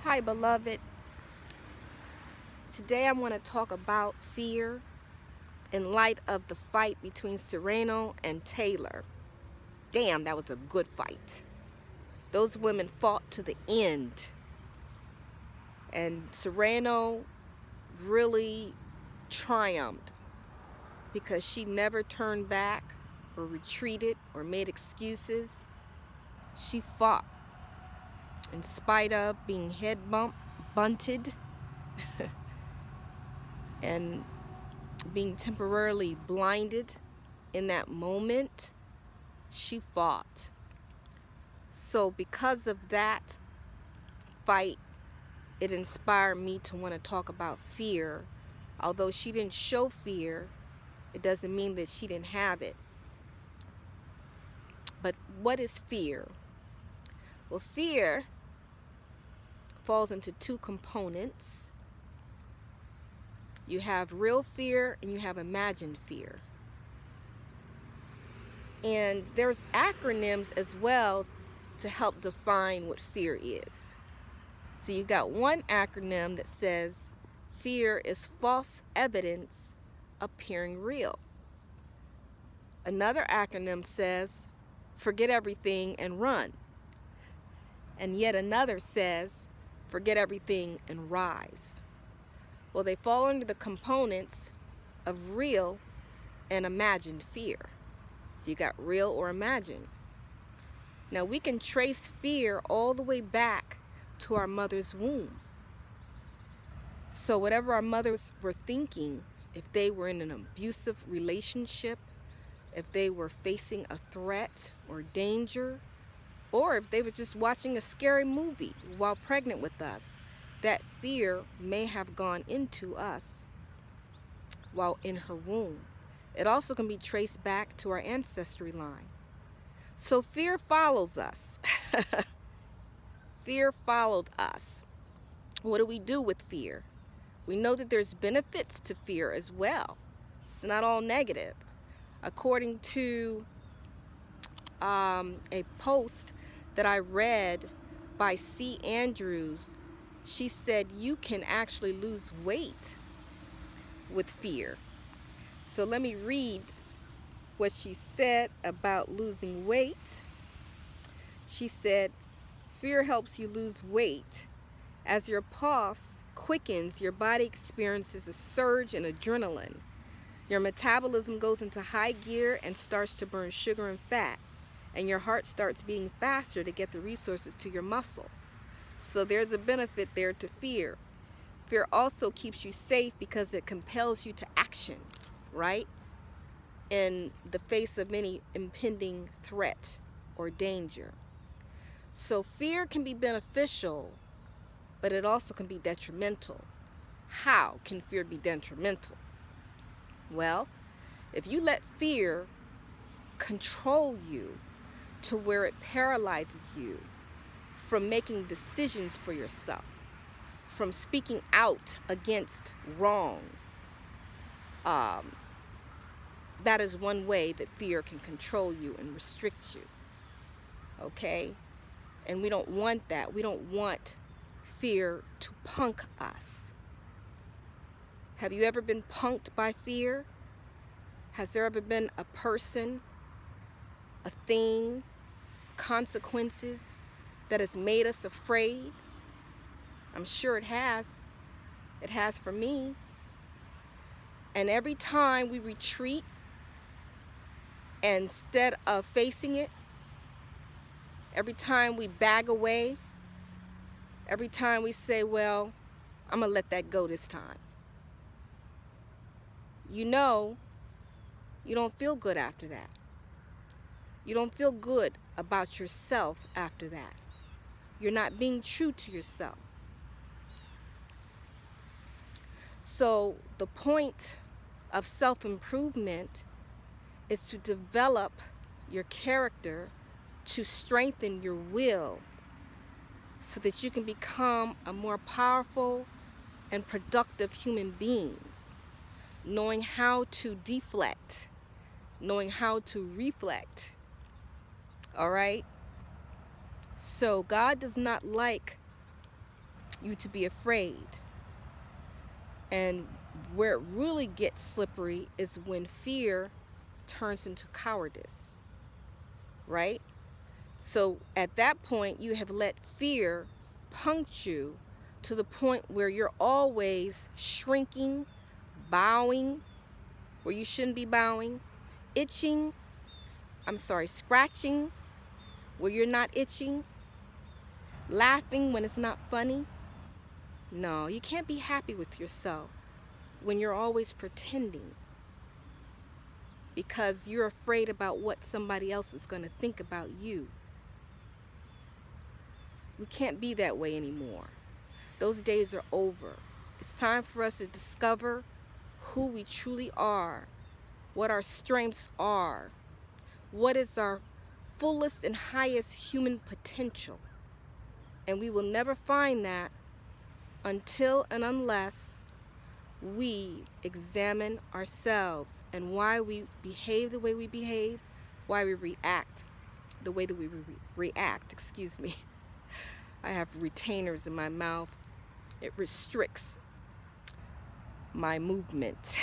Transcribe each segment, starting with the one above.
Hi, beloved. Today I want to talk about fear in light of the fight between Sereno and Taylor. Damn, that was a good fight. Those women fought to the end. And Sereno really triumphed because she never turned back or retreated or made excuses. She fought in spite of being bunted and being temporarily blinded in that moment. She fought. So because of that fight, it inspired me to want to talk about fear. Although she didn't show fear, it doesn't mean that she didn't have it. But what is fear? Well, fear falls into two components. You have real fear and you have imagined fear. And there's acronyms as well to help define what fear is. So you got one acronym that says fear is false evidence appearing real. Another acronym says forget everything and run. And yet another says forget everything and rise. Well, they fall under the components of real and imagined fear. So you got real or imagined. Now we can trace fear all the way back to our mother's womb. So whatever our mothers were thinking, if they were in an abusive relationship, if they were facing a threat or danger, or if they were just watching a scary movie while pregnant with us, that fear may have gone into us while in her womb. It also can be traced back to our ancestry line. So fear follows us. Fear followed us. What do we do with fear? We know that there's benefits to fear as well. It's not all negative. According to a post that I read by C. Andrews, she said you can actually lose weight with fear. So let me read what she said about losing weight. She said, fear helps you lose weight. As your pulse quickens, your body experiences a surge in adrenaline. Your metabolism goes into high gear and starts to burn sugar and fat, and your heart starts beating faster to get the resources to your muscle. So there's a benefit there to fear. Fear also keeps you safe because it compels you to action, right? In the face of any impending threat or danger. So fear can be beneficial, but it also can be detrimental. How can fear be detrimental? Well, if you let fear control you to where it paralyzes you from making decisions for yourself, from speaking out against wrong, that is one way that fear can control you and restrict you. Okay? And we don't want that. We don't want fear to punk us. Have you ever been punked by fear? Has there ever been a person, a thing, consequences that has made us afraid? I'm sure it has. It has for me. And every time we retreat, instead of facing it, every time we bag away, every time we say, well, I'm going to let that go this time, you know, you don't feel good after that. You don't feel good about yourself after that. You're not being true to yourself. So the point of self-improvement is to develop your character, to strengthen your will, so that you can become a more powerful and productive human being, knowing how to deflect, knowing how to reflect. All right? So God does not like you to be afraid. And where it really gets slippery is when fear turns into cowardice, right? So at that point, you have let fear punch you to the point where you're always shrinking, bowing where you shouldn't be bowing, scratching where you're not itching, laughing when it's not funny. No, you can't be happy with yourself when you're always pretending because you're afraid about what somebody else is going to think about you. We can't be that way anymore. Those days are over. It's time for us to discover who we truly are, what our strengths are, what is our fullest and highest human potential. And we will never find that until and unless we examine ourselves and why we behave the way we behave, why we react the way that we react. I have retainers in my mouth. It restricts my movement.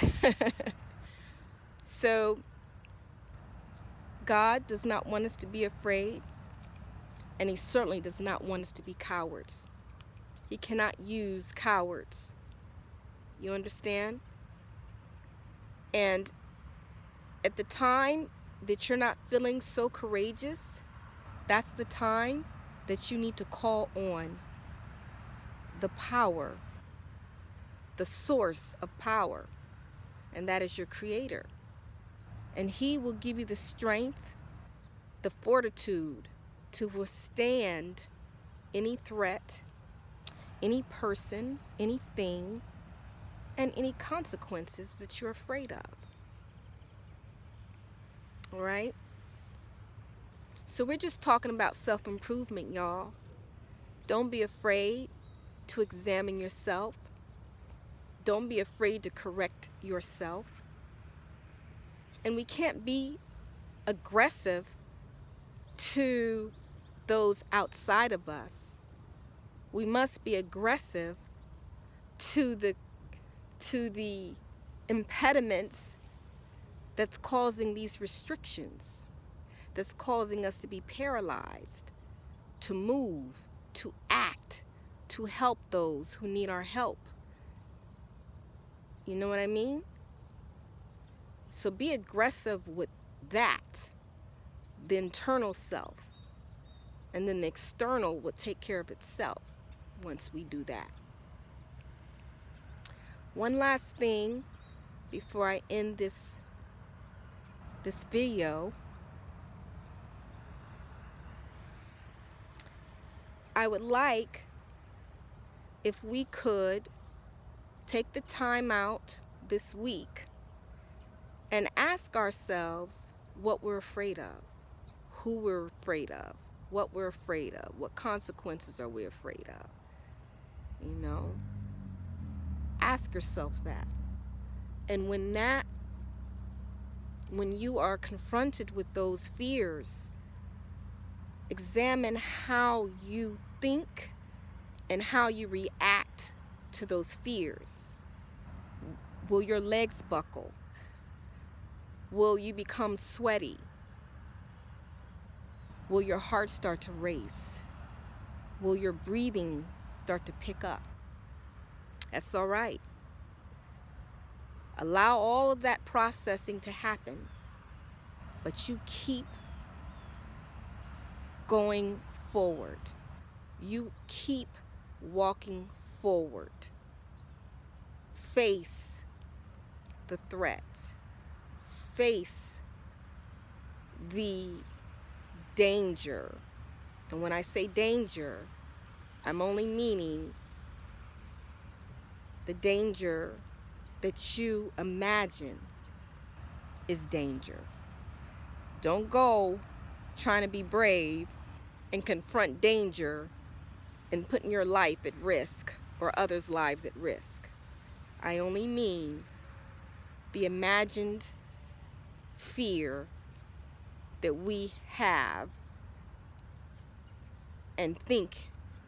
So God does not want us to be afraid, and He certainly does not want us to be cowards. He cannot use cowards. You understand? And at the time that you're not feeling so courageous, that's the time that you need to call on the power, the source of power, and that is your Creator. And He will give you the strength, the fortitude to withstand any threat, any person, anything, and any consequences that you're afraid of. All right? So we're just talking about self-improvement, y'all. Don't be afraid to examine yourself. Don't be afraid to correct yourself. And we can't be aggressive to those outside of us. We must be aggressive to the impediments that's causing these restrictions, that's causing us to be paralyzed, to move, to act, to help those who need our help. You know what I mean? So be aggressive with that, the internal self, and then the external will take care of itself once we do that. One last thing before I end this video. I would like if we could take the time out this week and ask ourselves what we're afraid of, who we're afraid of, what we're afraid of, what consequences are we afraid of. You know, ask yourself that. And when you are confronted with those fears, examine how you think and how you react to those fears. Will your legs buckle? Will you become sweaty? Will your heart start to race? Will your breathing start to pick up? That's all right. Allow all of that processing to happen, but you keep going forward. You keep walking forward. Face the threat. Face the danger. And when I say danger, I'm only meaning the danger that you imagine is danger. Don't go trying to be brave and confront danger and putting your life at risk or others' lives at risk. I only mean the imagined fear that we have and think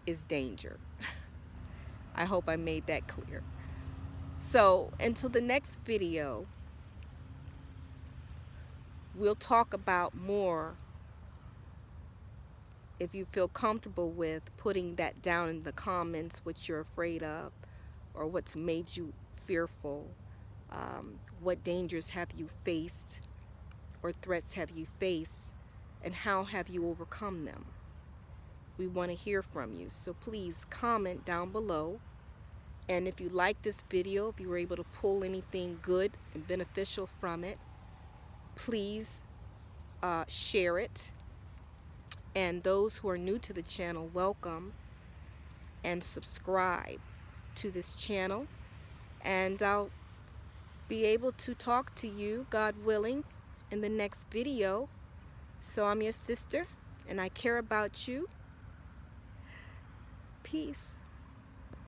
is danger. I hope I made that clear. So until the next video, we'll talk about more, if you feel comfortable with putting that down in the comments, what you're afraid of or what's made you fearful. What dangers have you faced or threats have you faced, and how have you overcome them? We want to hear from you, so please comment down below. And if you like this video, if you were able to pull anything good and beneficial from it, please share it. And those who are new to the channel, welcome, and subscribe to this channel. And I'll be able to talk to you, God willing, in the next video. So I'm your sister, and I care about you. Peace.